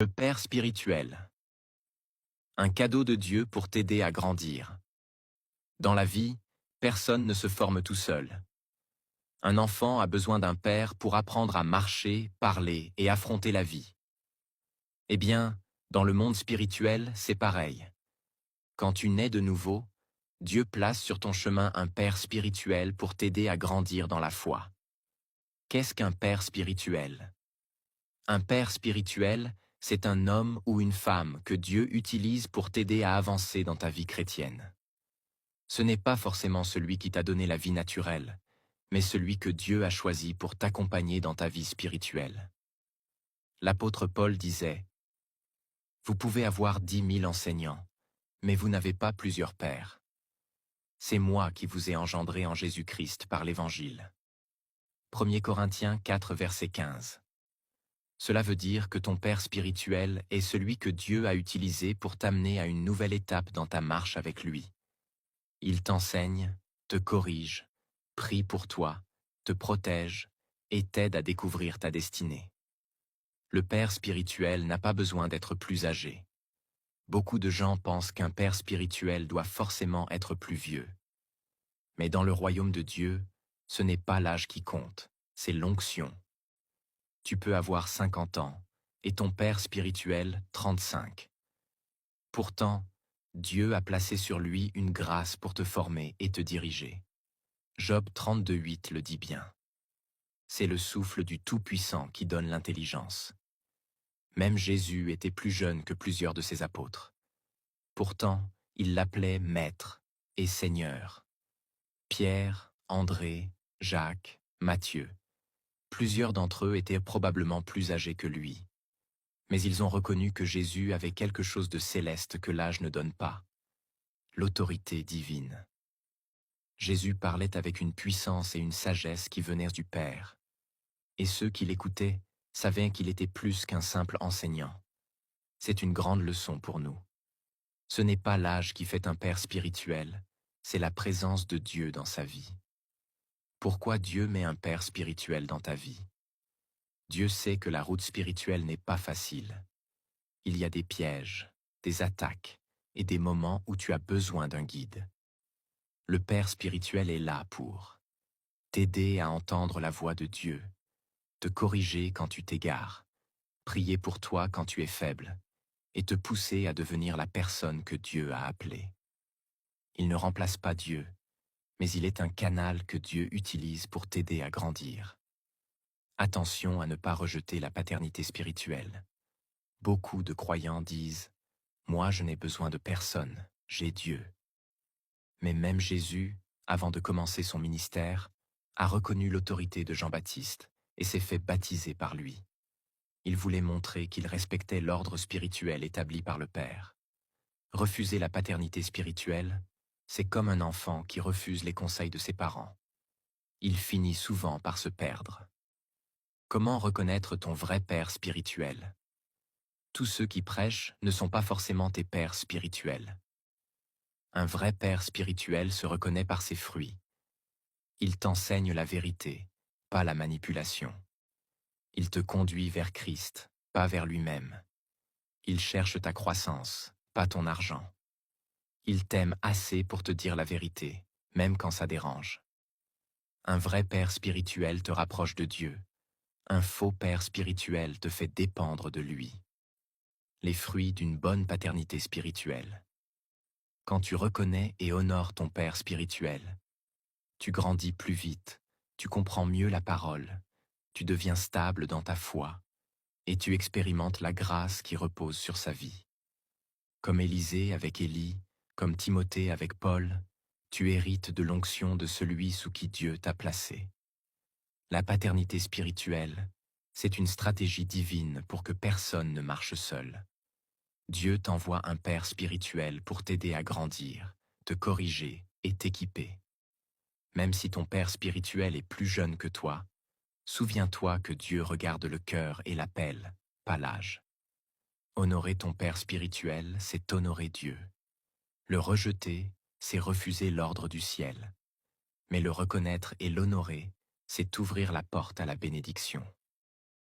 Le Père spirituel. Un cadeau de Dieu pour t'aider à grandir. Dans la vie, personne ne se forme tout seul. Un enfant a besoin d'un père pour apprendre à marcher, parler et affronter la vie. Eh bien, dans le monde spirituel, c'est pareil. Quand tu nais de nouveau, Dieu place sur ton chemin un père spirituel pour t'aider à grandir dans la foi. Qu'est-ce qu'un père spirituel? Un père spirituel, c'est un homme ou une femme que Dieu utilise pour t'aider à avancer dans ta vie chrétienne. Ce n'est pas forcément celui qui t'a donné la vie naturelle, mais celui que Dieu a choisi pour t'accompagner dans ta vie spirituelle. L'apôtre Paul disait, « Vous pouvez avoir 10 000 enseignants, mais vous n'avez pas plusieurs pères. C'est moi qui vous ai engendré en Jésus-Christ par l'Évangile. » 1 Corinthiens 4, verset 15. Cela veut dire que ton père spirituel est celui que Dieu a utilisé pour t'amener à une nouvelle étape dans ta marche avec lui. Il t'enseigne, te corrige, prie pour toi, te protège et t'aide à découvrir ta destinée. Le père spirituel n'a pas besoin d'être plus âgé. Beaucoup de gens pensent qu'un père spirituel doit forcément être plus vieux. Mais dans le royaume de Dieu, ce n'est pas l'âge qui compte, c'est l'onction. Tu peux avoir 50 ans et ton père spirituel 35. Pourtant, Dieu a placé sur lui une grâce pour te former et te diriger. Job 32,8 le dit bien. C'est le souffle du Tout-Puissant qui donne l'intelligence. Même Jésus était plus jeune que plusieurs de ses apôtres. Pourtant, il l'appelait Maître et Seigneur. Pierre, André, Jacques, Matthieu. Plusieurs d'entre eux étaient probablement plus âgés que lui. Mais ils ont reconnu que Jésus avait quelque chose de céleste que l'âge ne donne pas. L'autorité divine. Jésus parlait avec une puissance et une sagesse qui venaient du Père. Et ceux qui l'écoutaient savaient qu'il était plus qu'un simple enseignant. C'est une grande leçon pour nous. Ce n'est pas l'âge qui fait un père spirituel, c'est la présence de Dieu dans sa vie. Pourquoi Dieu met un père spirituel dans ta vie? Dieu sait que la route spirituelle n'est pas facile. Il y a des pièges, des attaques et des moments où tu as besoin d'un guide. Le père spirituel est là pour t'aider à entendre la voix de Dieu, te corriger quand tu t'égares, prier pour toi quand tu es faible, et te pousser à devenir la personne que Dieu a appelée. Il ne remplace pas Dieu, mais il est un canal que Dieu utilise pour t'aider à grandir. Attention à ne pas rejeter la paternité spirituelle. Beaucoup de croyants disent « Moi je n'ai besoin de personne, j'ai Dieu ». Mais même Jésus, avant de commencer son ministère, a reconnu l'autorité de Jean-Baptiste et s'est fait baptiser par lui. Il voulait montrer qu'il respectait l'ordre spirituel établi par le Père. Refuser la paternité spirituelle, c'est comme un enfant qui refuse les conseils de ses parents. Il finit souvent par se perdre. Comment reconnaître ton vrai père spirituel? Tous ceux qui prêchent ne sont pas forcément tes pères spirituels. Un vrai père spirituel se reconnaît par ses fruits. Il t'enseigne la vérité, pas la manipulation. Il te conduit vers Christ, pas vers lui-même. Il cherche ta croissance, pas ton argent. Il t'aime assez pour te dire la vérité, même quand ça dérange. Un vrai père spirituel te rapproche de Dieu. Un faux père spirituel te fait dépendre de lui. Les fruits d'une bonne paternité spirituelle. Quand tu reconnais et honores ton père spirituel, tu grandis plus vite, tu comprends mieux la parole, tu deviens stable dans ta foi, et tu expérimentes la grâce qui repose sur sa vie. Comme Élisée avec Élie, comme Timothée avec Paul, tu hérites de l'onction de celui sous qui Dieu t'a placé. La paternité spirituelle, c'est une stratégie divine pour que personne ne marche seul. Dieu t'envoie un père spirituel pour t'aider à grandir, te corriger et t'équiper. Même si ton père spirituel est plus jeune que toi, souviens-toi que Dieu regarde le cœur et l'appel, pas l'âge. Honorer ton père spirituel, c'est honorer Dieu. Le rejeter, c'est refuser l'ordre du ciel. Mais le reconnaître et l'honorer, c'est ouvrir la porte à la bénédiction.